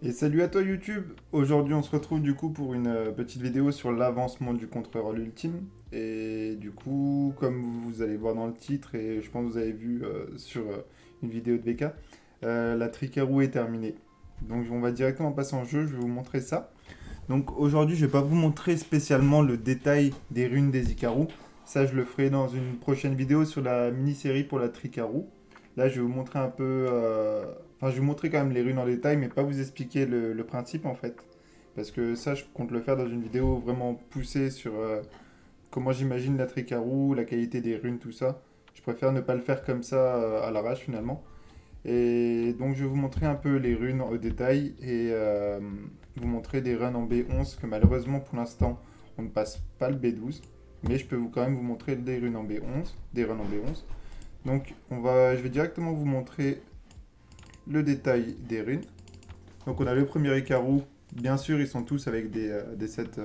Et salut à toi YouTube! Aujourd'hui on se retrouve du coup pour une petite vidéo sur l'avancement du contrôleur ultime. Et du coup, comme vous allez voir dans le titre et je pense que vous avez vu sur une vidéo de BK, la Tricarou est terminée. Donc on va directement passer en jeu, je vais vous montrer ça. Donc aujourd'hui je vais pas vous montrer spécialement le détail des runes des Icarus. Ça je le ferai dans une prochaine vidéo sur la mini-série pour la Tricarou. Là je vais vous montrer un peu... Enfin je vais vous montrer quand même les runes en détail mais pas vous expliquer le principe en fait. Parce que ça je compte le faire dans une vidéo vraiment poussée sur comment j'imagine la Tricarou, la qualité des runes, tout ça. Je préfère ne pas le faire comme ça à l'arrache finalement. Et donc je vais vous montrer un peu les runes au détail et vous montrer des runs en B11 que malheureusement pour l'instant on ne passe pas le B12. Mais je peux quand même vous montrer des runes en B11, des runs en B11. Donc je vais directement vous montrer le détail des runes. Donc on a le premier Ikaru. Bien sûr ils sont tous avec des sets,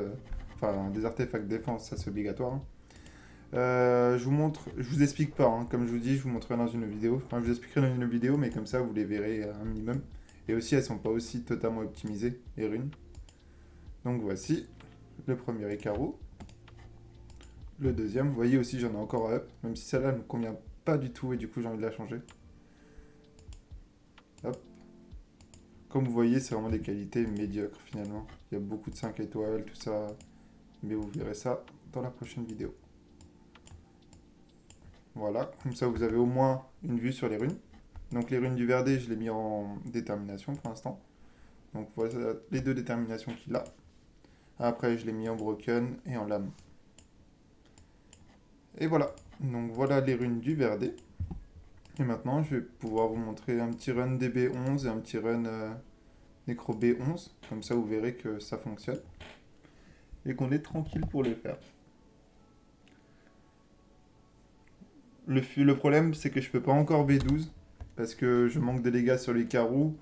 enfin des artefacts défense, ça c'est obligatoire, hein. Je vous explique pas, hein. Comme je vous dis, je vous montrerai dans une vidéo. Enfin, je vous expliquerai dans une vidéo, mais comme ça, vous les verrez un minimum. Et aussi, elles sont pas aussi totalement optimisées, les runes. Donc voici le premier Ikaru. Le deuxième, vous voyez aussi, j'en ai encore un up, même si celle-là ne me convient pas du tout et du coup, j'ai envie de la changer. Hop. Comme vous voyez, c'est vraiment des qualités médiocres finalement. Il y a beaucoup de 5 étoiles, tout ça. Mais vous verrez ça dans la prochaine vidéo. Voilà, comme ça vous avez au moins une vue sur les runes. Donc les runes du Verdé, je l'ai mis en détermination pour l'instant. Donc voilà les deux déterminations qu'il a. Après, je l'ai mis en broken et en lame. Et voilà. Donc voilà les runes du Verdé. Et maintenant, je vais pouvoir vous montrer un petit run DB11 et un petit run Necro B11. Comme ça, vous verrez que ça fonctionne. Et qu'on est tranquille pour le faire. Le problème, c'est que je peux pas encore B12. Parce que je manque de dégâts sur les carreaux.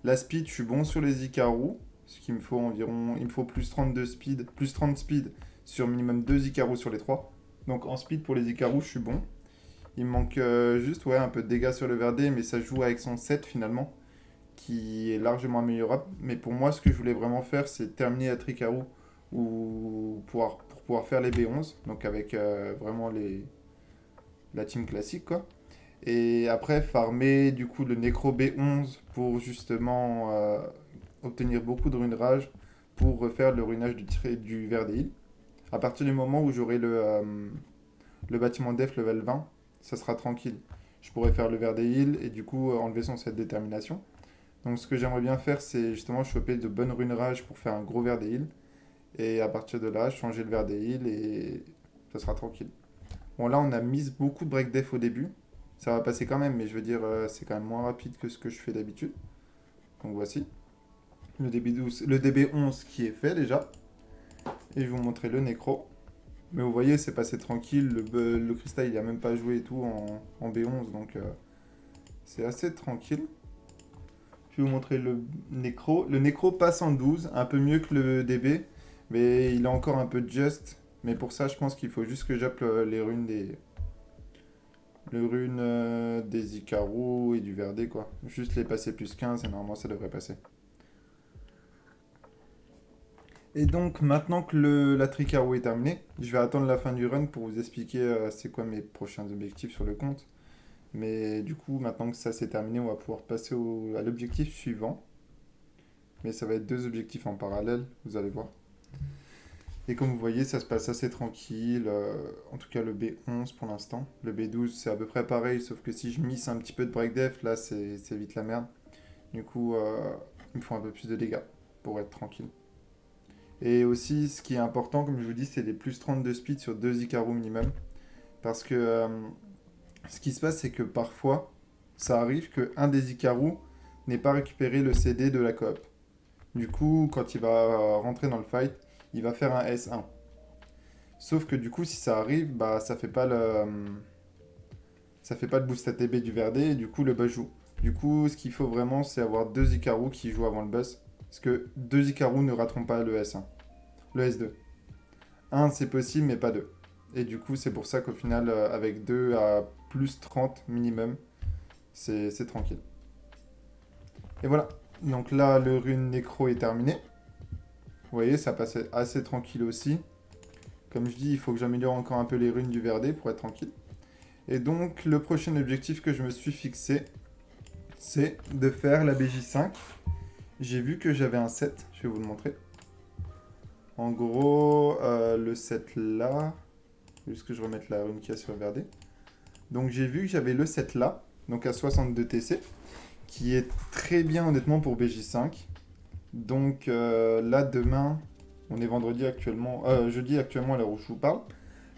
La speed, je suis bon sur les Icarus, ce qu'il me faut environ, il me faut plus 32 speed, plus 30 speed sur minimum 2 Icarus sur les 3. Donc en speed pour les Icarus, je suis bon. Il me manque juste ouais, un peu de dégâts sur le Verdé, mais ça joue avec son set finalement, qui est largement améliorable. Mais pour moi, ce que je voulais vraiment faire, c'est terminer la Tricarou pour pouvoir faire les B11, donc avec vraiment la team classique quoi. Et après, farmer du coup le Necro B11 pour justement obtenir beaucoup de runes rage pour refaire le runage du Verdeil. À partir du moment où j'aurai le bâtiment def level 20, ça sera tranquille. Je pourrai faire le Verdeil et du coup enlever son set détermination. Donc ce que j'aimerais bien faire, c'est justement choper de bonnes runes rage pour faire un gros Verdeil. Et à partir de là, changer le Verdeil et ça sera tranquille. Bon là, on a mis beaucoup de break def au début. Ça va passer quand même, mais je veux dire, c'est quand même moins rapide que ce que je fais d'habitude. Donc voici le DB11 qui est fait déjà. Et je vais vous montrer le nécro. Mais vous voyez, c'est passé tranquille. Le cristal, il a même pas joué et tout en B11. Donc c'est assez tranquille. Je vais vous montrer le nécro. Le nécro passe en 12, un peu mieux que le DB. Mais il a encore un peu de just. Mais pour ça, je pense qu'il faut juste que j'appe les runes des Icarus et du Verdé, quoi. Juste les passer plus 15 et normalement ça devrait passer. Et donc, maintenant que la Tricarou est terminée, je vais attendre la fin du run pour vous expliquer c'est quoi mes prochains objectifs sur le compte. Mais du coup, maintenant que ça c'est terminé, on va pouvoir passer à l'objectif suivant. Mais ça va être deux objectifs en parallèle, vous allez voir. Et comme vous voyez, ça se passe assez tranquille. En tout cas, le B11 pour l'instant. Le B12, c'est à peu près pareil, sauf que si je miss un petit peu de break def, là, c'est vite la merde. Du coup, il me faut un peu plus de dégâts pour être tranquille. Et aussi, ce qui est important, comme je vous dis, c'est les plus 30 de speed sur 2 Icarus minimum. Parce que ce qui se passe, c'est que parfois, ça arrive qu'un des Icarus n'ait pas récupéré le CD de la coop. Du coup, quand il va rentrer dans le fight, il va faire un S1. Sauf que du coup, si ça arrive, bah ça fait pas le boost ATB du Verdé et du coup le boss joue. Du coup, ce qu'il faut vraiment, c'est avoir deux Icarus qui jouent avant le boss. Parce que deux Icarus ne rateront pas le S1. Le S2. Un c'est possible, mais pas deux. Et du coup, c'est pour ça qu'au final, avec 2 à plus 30 minimum, c'est tranquille. Et voilà. Donc là, le rune nécro est terminé. Vous voyez, ça passe assez tranquille aussi. Comme je dis, il faut que j'améliore encore un peu les runes du Verdé pour être tranquille. Et donc, le prochain objectif que je me suis fixé, c'est de faire la BJ5. J'ai vu que j'avais un set, je vais vous le montrer. En gros, le set là, juste que je remette la rune qu'il y a sur le Verdé. Donc j'ai vu que j'avais le set là, donc à 62 TC, qui est très bien honnêtement pour BJ5. Donc là, demain, on est vendredi actuellement, jeudi actuellement à l'heure où je vous parle.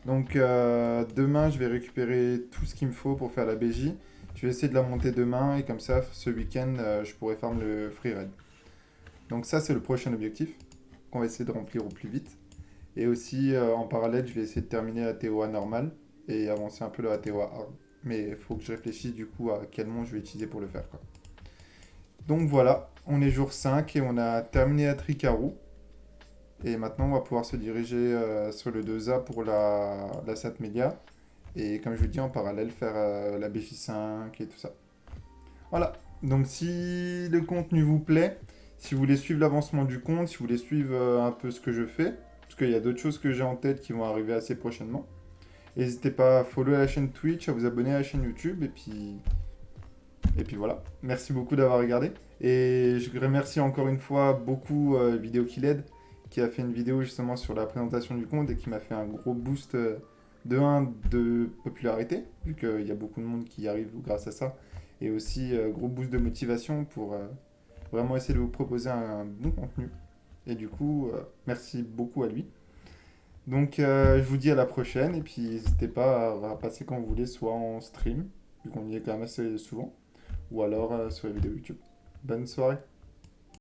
Donc demain, je vais récupérer tout ce qu'il me faut pour faire la BJ. Je vais essayer de la monter demain et comme ça, ce week-end, je pourrai farm le free raid. Donc ça, c'est le prochain objectif qu'on va essayer de remplir au plus vite. Et aussi, en parallèle, je vais essayer de terminer la TOA normale et avancer un peu la TOA hard. Mais il faut que je réfléchisse du coup à quel nom je vais utiliser pour le faire, quoi. Donc voilà, on est jour 5 et on a terminé à Tricarou. Et maintenant, on va pouvoir se diriger sur le 2A pour la Satmelia. Et comme je vous dis, en parallèle, faire la BJ5 et tout ça. Voilà. Donc si le contenu vous plaît, si vous voulez suivre l'avancement du compte, si vous voulez suivre un peu ce que je fais, parce qu'il y a d'autres choses que j'ai en tête qui vont arriver assez prochainement, n'hésitez pas à follow la chaîne Twitch, à vous abonner à la chaîne YouTube, et puis voilà. Merci beaucoup d'avoir regardé. Et je remercie encore une fois beaucoup Vidéo Killed, qui a fait une vidéo justement sur la présentation du compte et qui m'a fait un gros boost de 1 de popularité, vu qu'il y a beaucoup de monde qui y arrive grâce à ça. Et aussi gros boost de motivation pour vraiment essayer de vous proposer un bon contenu. Et du coup, merci beaucoup à lui. Donc je vous dis à la prochaine et puis n'hésitez pas à passer quand vous voulez, soit en stream, vu qu'on y est quand même assez souvent, ou alors sur les vidéos YouTube. Bonne soirée.